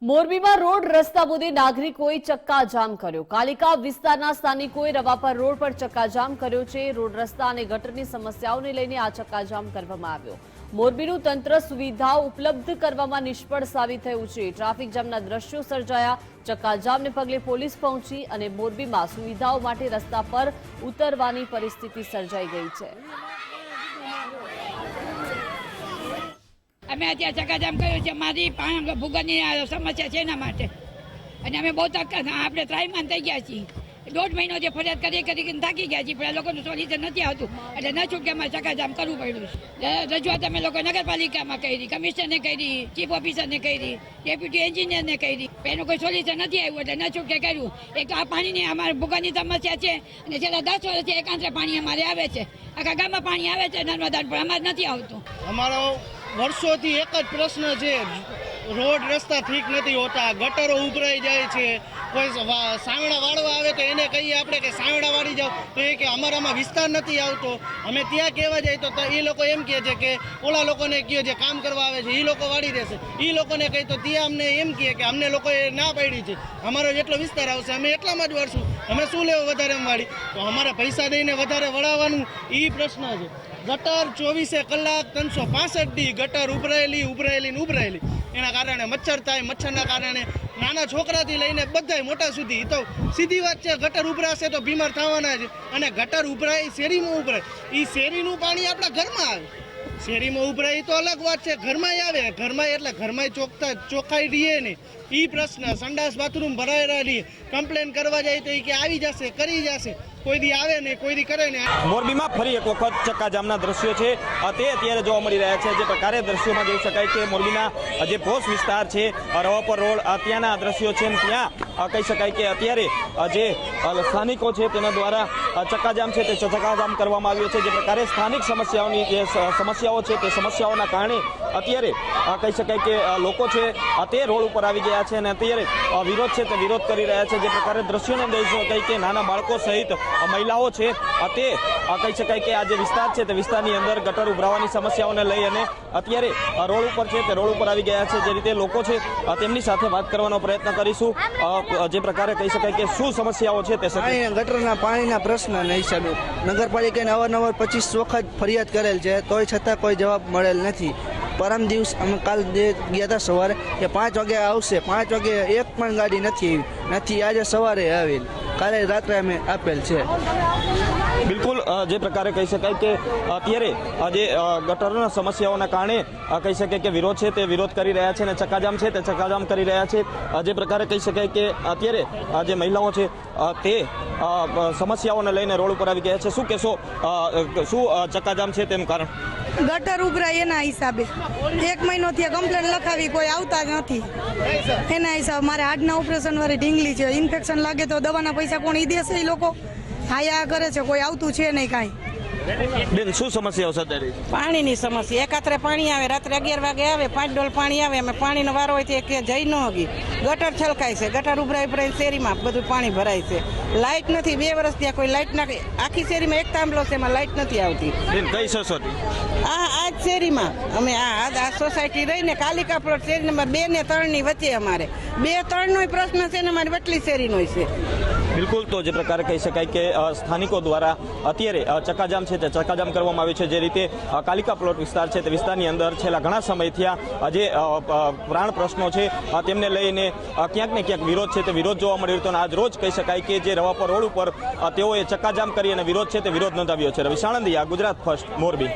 મોરબીમાં રોડ રસ્તા મુદ્દે નાગરિકોએ ચક્કાજામ કર્યો। કાલિકા વિસ્તારના સ્થાનિકોએ રવાપર રોડ પર ચક્કાજામ કર્યો છે। રોડ રસ્તા અને ગટરની સમસ્યાઓને લઈને આ ચક્કાજામ કરવામાં આવ્યો। મોરબીનું તંત્ર સુવિધાઓ ઉપલબ્ધ કરવામાં નિષ્ફળ સાબિત થયું છે। ટ્રાફિક જામના દ્રશ્યો સર્જાયા। ચક્કાજામને પગલે પોલીસ પહોંચી અને મોરબીમાં સુવિધાઓ માટે રસ્તા પર ઉતરવાની પરિસ્થિતિ સર્જાઈ ગઈ છે। અમે અત્યારે ચક્કાજામ કર્યું છે। મારી ભૂગર્ભની સમસ્યા છે એના માટે અને અમે બહુ આપણે ત્રાહીમાન થઈ ગયા છીએ। 1.5 મહિનો જે ફરિયાદ કરી થાકી ગયા છીએ, પણ આ લોકોનું સોલ્યુશન નથી આવતું, એટલે ન છૂટકે અમારે ચક્કાજામ કરવું પડ્યું છે। રજૂઆત અમે લોકો નગરપાલિકામાં કરી, કમિશનરને કરી, ચીફ ઓફિસરને કરી, ડેપ્યુટી એન્જિનિયરને કરી, એનું કોઈ સોલ્યુશન નથી આવ્યું, એટલે ન છૂટકે કર્યું। એક આ પાણીની અમારે ભૂગર્ભની સમસ્યા છે અને છેલ્લા 10 વર્ષથી એકાંતરે પાણી અમારે આવે છે। આખા ગામમાં પાણી આવે છે નર્મદા, પણ અમારે નથી આવતું। અમારો વર્ષોથી એક જ પ્રશ્ન છે, રોડ રસ્તા ઠીક નથી હોતા, ગટરો ઉભરાઈ જાય છે। કોઈ સાવડા વાળવા આવે તો એને કહીએ આપણે કે સાવડા વાળી જાઓ, તો એ કે અમારામાં વિસ્તાર નથી આવતો। અમે ત્યાં કહેવા જાય તો એ લોકો એમ કહે છે કે ઓલા લોકોને કહે જે કામ કરવા આવે છે એ લોકો વાળી દેશે। એ લોકોને કહી તો ત્યાં અમને એમ કહે કે અમને લોકોએ ના પાડી છે, અમારો જેટલો વિસ્તાર આવશે અમે એટલામાં જ વાળશું, અમે શું લેવું વધારે એમ વાળી, તો અમારે પૈસા દઈને વધારે વળાવવાનું એ પ્રશ્ન છે। ગટર 24 કલાક 365 દી ગટર ઉભરાયેલી, એના કારણે મચ્છર થાય, મચ્છરના કારણે નાના છોકરાથી લઈને બધા મોટા સુધી, તો સીધી વાત છે, ગટર ઉભરાશે તો બીમાર થવાના છે। અને ગટર ઉભરાય શેરીમાં ઉભરાય, એ શેરીનું પાણી આપણા ઘરમાં આવે, શેરીમાં ઉભરાય તો અલગ વાત છે, ઘરમાં આવે, ઘરમાં એટલે ઘરમાં ચોખ્ખાઈ રહીએ નહીં, એ પ્રશ્ન। સંડાસ બાથરૂમ ભરાયેલા રહીએ, કમ્પ્લેન કરવા જાય તો એ કે આવી જશે, કરી જશે, કોઈ દી આવે નહીં, કોઈ દી કરે નહીં। મોરબીમાં ફરી એક વખત ચક્કાજામના દ્રશ્યો છે તે અત્યારે જોવા મળી રહ્યા છે। જે પ્રકારે દ્રશ્યોમાં જોઈ શકાય કે મોરબીના જે પોસ્ટ વિસ્તાર છે, રવાપર રોડ, ત્યાંના દ્રશ્યો છે। ત્યાં કહી શકાય કે અત્યારે જે સ્થાનિકો છે તેના દ્વારા ચક્કાજામ છે તે ચક્કાજામ કરવામાં આવ્યો છે। જે પ્રકારે સ્થાનિક સમસ્યાઓની જે સમસ્યાઓ છે તે સમસ્યાઓના કારણે અત્યારે કહી શકાય કે લોકો છે તે રોડ ઉપર આવી ગયા છે અને અત્યારે વિરોધ છે તે વિરોધ કરી રહ્યા છે। જે પ્રકારે દ્રશ્યોને જોઈ શકાય કે નાના બાળકો સહિત મહિલાઓ છે તે કહી શકાય કે આ જે વિસ્તાર છે તે વિસ્તારની અંદર ગટર ઉભરાવાની સમસ્યાઓને લઈ અને અત્યારે રોડ ઉપર છે તે રોડ ઉપર આવી ગયા છે। જે રીતે લોકો છે તેમની સાથે વાત કરવાનો પ્રયત્ન કરીશું। જે પ્રકારે કહી શકાય કે શું સમસ્યાઓ છે તે ગટરના પાણીના પ્રશ્નના હિસાબે નગરપાલિકાને અવારનવાર 25 વખત ફરિયાદ કરેલ છે, તોય છતાં કોઈ જવાબ મળેલ નથી। પરમ દિવસ અમે કાલ ગયા હતા સવારે કે 5 વાગે આવશે, 5 વાગે એક પણ ગાડી નથી આજે સવારે આવેલ, કાલે રાત્રે અમે આપેલ છે। બિલકુલ, જે પ્રકારે કહી શકાય કે અત્યારે જે ગટરના સમસ્યાઓના કારણે કહી શકાય કે વિરોધ છે તે વિરોધ કરી રહ્યા છે અને ચક્કાજામ છે તે ચક્કાજામ કરી રહ્યા છે। જે પ્રકારે કહી શકાય કે અત્યારે જે મહિલાઓ છે તે સમસ્યાઓને લઈને રોડ ઉપર આવી ગયા છે। શું કહેશો, શું ચક્કાજામ છે તેનું કારણ? ગટર ઉભરાય એના હિસાબે 1 મહિનોથી કમ્પ્લેન લખાવી, કોઈ આવતા જ નથી। એના હિસાબે મારે હાર્ટના ઓપરેશન વાળી ઢીંગલી છે, ઇન્ફેક્શન લાગે તો દવાના પૈસા કોણ ઈ દેશે? એ લોકો હાયા કરે છે, કોઈ આવતું છે નહીં કાંઈ। બેન, શું સમસ્યાઓ સર્જાઈ? પાણીની સમસ્યા, એકાત્રે પાણી આવે, રાત્રે 11 વાગે આવે, 5 ડોલ પાણી આવે, અમે પાણીનો વારો હોય તો કે જઈ ન હગી, ગટર છલકાય છે, ગટર ઉભરાય શેરીમાં બધું પાણી ભરાય છે। લાઇટ નથી, 2 વર્ષ ત્યાં કોઈ લાઇટ ના, આખી શેરીમાં એક થાંભલો છે, એમાં લાઇટ નથી આવતી। કઈ સોસાયટી? આ જ શેરીમાં અમે આ સોસાયટી રહીને કાલિકા પ્લોટ શેરી નંબર 2 ને 3 ની વચ્ચે અમારે 2-3 નો પ્રશ્ન છે ને અમારી વટલી શેરીનો છે। બિલકુલ, તો જે પ્રકારે કહી શકાય કે સ્થાનિકો દ્વારા અત્યારે ચક્કાજામ છે તે ચક્કાજામ કરવામાં આવ્યું છે। જે રીતે કાલિકા પ્લોટ વિસ્તાર છે તે વિસ્તારની અંદર છેલ્લા ઘણા સમયથી જે પ્રાણ પ્રશ્નો છે તેમને લઈને ક્યાંક ને ક્યાંક વિરોધ છે તે વિરોધ જોવા મળી રહ્યો હતો। આજ રોજ કહી શકાય કે જે રવાપર રોડ ઉપર તેઓએ ચક્કાજામ કરી અને વિરોધ છે તે વિરોધ નોંધાવ્યો છે। રવિ સાણંદિયા, ગુજરાત ફર્સ્ટ, મોરબી।